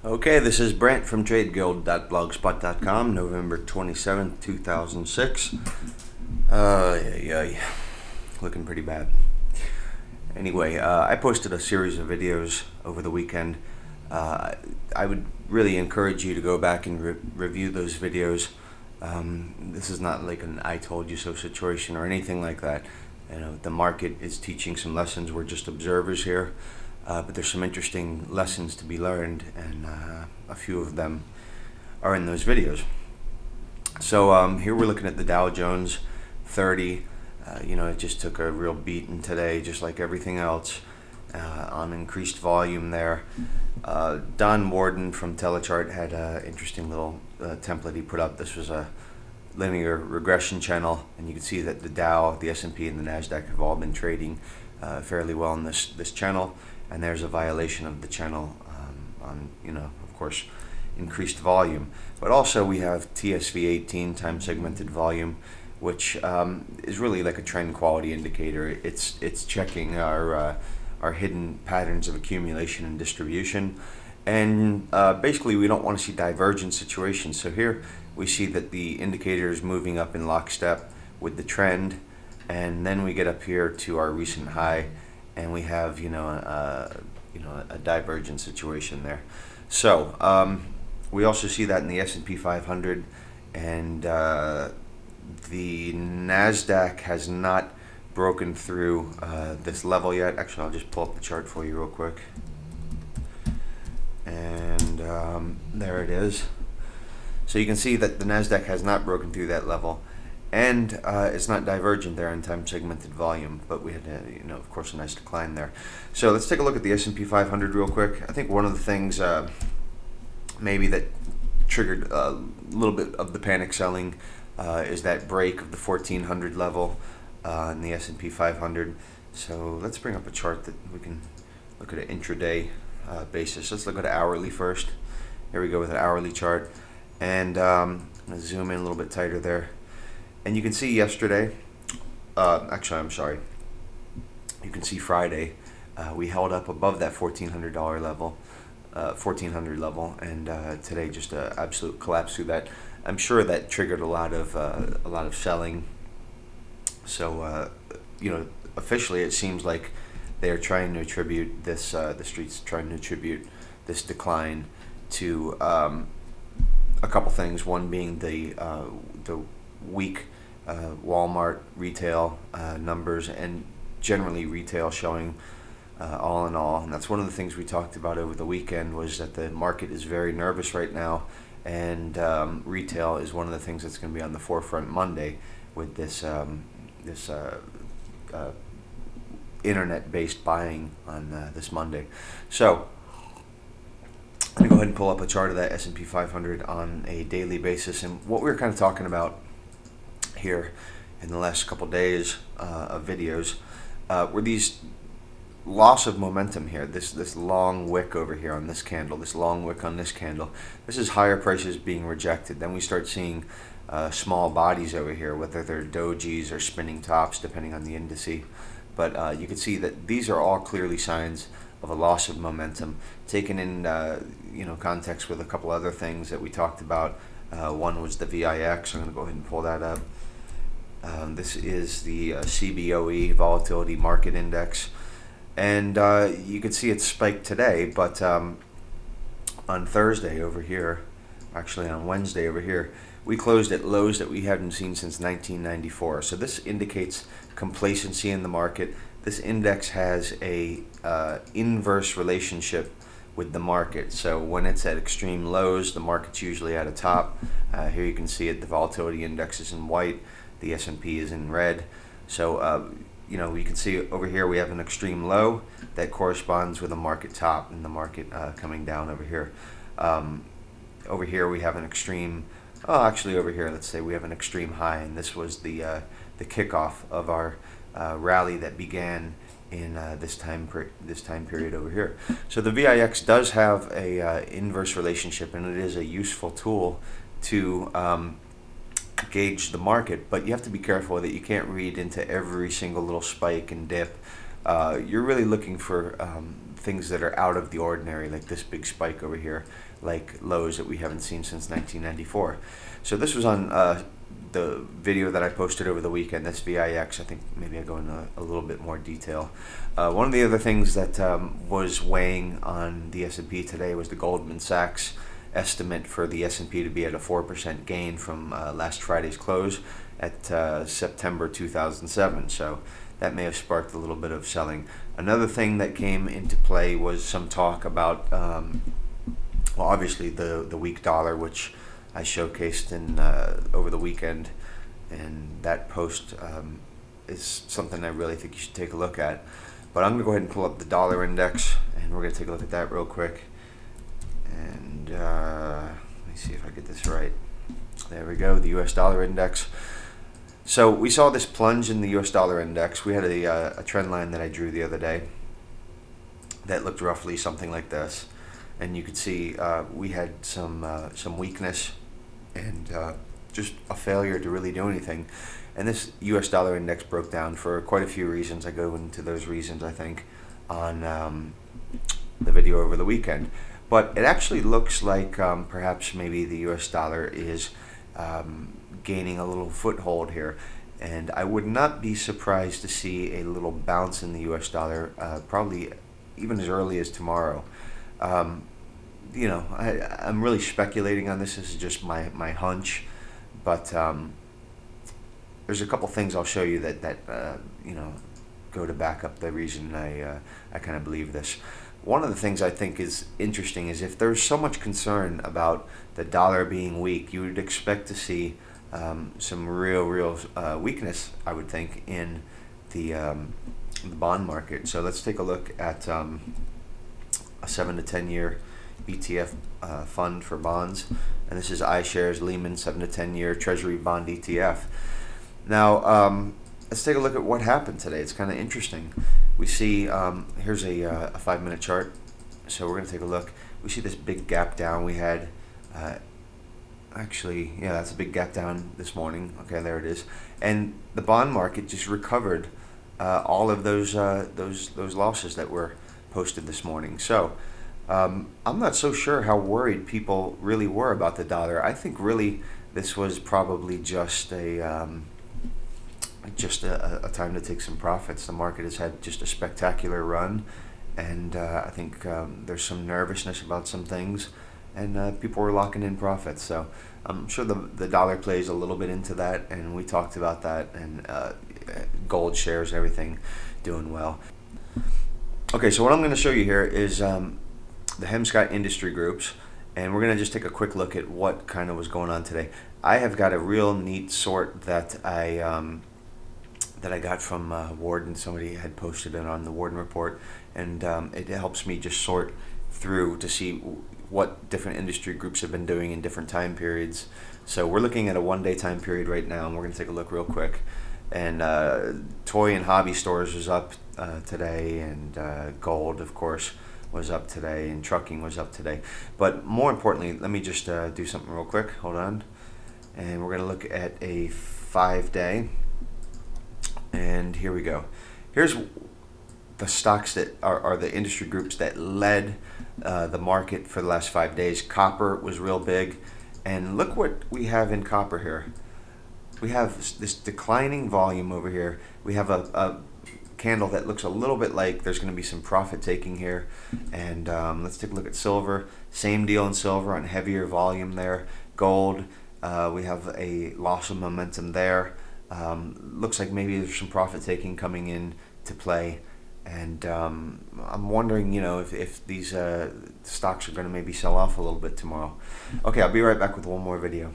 Okay, this is Brent from TradeGuild.blogspot.com, November 27th, 2006. Yeah, looking pretty bad. Anyway, I posted a series of videos over the weekend. I would really encourage you to go back and review those videos. This is not like an I told you so situation or anything like that. You know, the market is teaching some lessons. We're just observers here. But there's some interesting lessons to be learned, and a few of them are in those videos. So here we're looking at the Dow Jones 30. It just took a real beating today, just like everything else, on increased volume there. Don Warden from Telechart had an interesting little template he put up. This was a linear regression channel, and you can see that the Dow, the S&P, and the NASDAQ have all been trading fairly well in this channel. And there's a violation of the channel on, of course, increased volume. But also we have TSV 18, time segmented volume, which is really like a trend quality indicator. It's checking our hidden patterns of accumulation and distribution. And basically we don't want to see divergent situations. So here we see that the indicator is moving up in lockstep with the trend. And then we get up here to our recent high, and we have a divergent situation there. So we also see that in the S&P 500, and the NASDAQ has not broken through this level yet. Actually, I'll just pull up the chart for you real quick, and there it is. So you can see that the NASDAQ has not broken through that level. And it's not divergent there in time segmented volume, but we had, of course, a nice decline there. So let's take a look at the S&P 500 real quick. I think one of the things maybe that triggered a little bit of the panic selling is that break of the 1400 level in the S&P 500. So let's bring up a chart that we can look at an intraday basis. Let's look at an hourly first. Here we go with an hourly chart, and I'm going to zoom in a little bit tighter there. And you can see yesterday, actually I'm sorry, you can see Friday, we held up above that $1,400 level, 1400 level, and today just an absolute collapse through that. I'm sure that triggered a lot of selling. So officially it seems like they're trying to attribute this, the streets trying to attribute this decline to a couple things. One being the weak Walmart retail numbers, and generally retail showing all in all. And that's one of the things we talked about over the weekend, was that the market is very nervous right now, and retail is one of the things that's going to be on the forefront Monday with this internet-based buying on this Monday. So I'm going to go ahead and pull up a chart of that S&P 500 on a daily basis. And what we were kind of talking about here in the last couple days of videos were these loss of momentum here. This long wick over here on this candle, this long wick on this candle. This is higher prices being rejected. Then we start seeing small bodies over here, whether they're dojis or spinning tops, depending on the indice. But you can see that these are all clearly signs of a loss of momentum, taken in context with a couple other things that we talked about. One was the VIX. I'm going to go ahead and pull that up. This is the CBOE, Volatility Market Index, and you can see it spiked today, but on Thursday over here, actually on Wednesday over here, we closed at lows that we hadn't seen since 1994. So this indicates complacency in the market. This index has a inverse relationship with the market. So when it's at extreme lows, the market's usually at a top. Here you can see it, the volatility index is in white, the S&P is in red. So you can see over here we have an extreme low that corresponds with a market top, and the market coming down over here. Over here we have an extreme, over here let's say we have an extreme high, and this was the kickoff of our rally that began in this time period over here. So the VIX does have a inverse relationship, and it is a useful tool to gauge the market, but you have to be careful that you can't read into every single little spike and dip you're really looking for things that are out of the ordinary, like this big spike over here, like lows that we haven't seen since 1994. So this was on the video that I posted over the weekend. That's VIX. I think maybe I go into a little bit more detail. One of the other things that was weighing on the S&P today was the Goldman Sachs estimate for the S&P to be at a 4% gain from last Friday's close at September 2007. So that may have sparked a little bit of selling. Another thing that came into play was some talk about, well, obviously the weak dollar, which I showcased in over the weekend, and that post is something I really think you should take a look at. But I'm going to go ahead and pull up the dollar index, and we're going to take a look at that real quick. And let me see if I get this right. There we go, the US dollar index. So we saw this plunge in the US dollar index. We had a trend line that I drew the other day that looked roughly something like this. And you could see we had some weakness and just a failure to really do anything. And this US dollar index broke down for quite a few reasons. I go into those reasons, I think, on the video over the weekend. But it actually looks like perhaps maybe the US dollar is gaining a little foothold here. And I would not be surprised to see a little bounce in the US dollar, probably even as early as tomorrow. You know, I'm really speculating on this. This is just my hunch. But there's a couple things I'll show you that you know, go to back up the reason I kind of believe this. One of the things I think is interesting is if there's so much concern about the dollar being weak, you would expect to see some real weakness, I would think, in the bond market. So let's take a look at a 7 to 10 year ETF fund for bonds, and this is iShares Lehman 7 to 10 year Treasury bond ETF. Now let's take a look at what happened today. It's kind of interesting. We see here's a 5-minute chart. So we're going to take a look. We see this big gap down we had. Actually, yeah, that's a big gap down this morning. Okay, there it is. And the bond market just recovered all of those losses that were posted this morning. So I'm not so sure how worried people really were about the dollar. I think really this was probably just a time to take some profits. The market has had just a spectacular run, and I think there's some nervousness about some things, and people were locking in profits. So I'm sure the dollar plays a little bit into that, and we talked about that, and gold shares, everything doing well. Okay, so what I'm going to show you here is the Hemscott industry groups, and we're going to just take a quick look at what kind of was going on today. I have got a real neat sort that I got from Warden. Somebody had posted it on the Warden report, and it helps me just sort through to see what different industry groups have been doing in different time periods. So we're looking at a one-day time period right now, and we're going to take a look real quick. And toy and hobby stores was up today, and gold, of course, was up today, and trucking was up today. But more importantly, let me just do something real quick. Hold on. And we're going to look at a 5-day. And here we go. Here's the stocks that are the industry groups that led the market for the last 5 days. Copper was real big. And look what we have in copper here. We have this declining volume over here. We have a candle that looks a little bit like there's going to be some profit taking here. And let's take a look at silver. Same deal in silver, on heavier volume there. Gold, we have a loss of momentum there. Looks like maybe there's some profit taking coming in to play. And I'm wondering, you know, if these stocks are going to maybe sell off a little bit tomorrow. Okay, I'll be right back with one more video.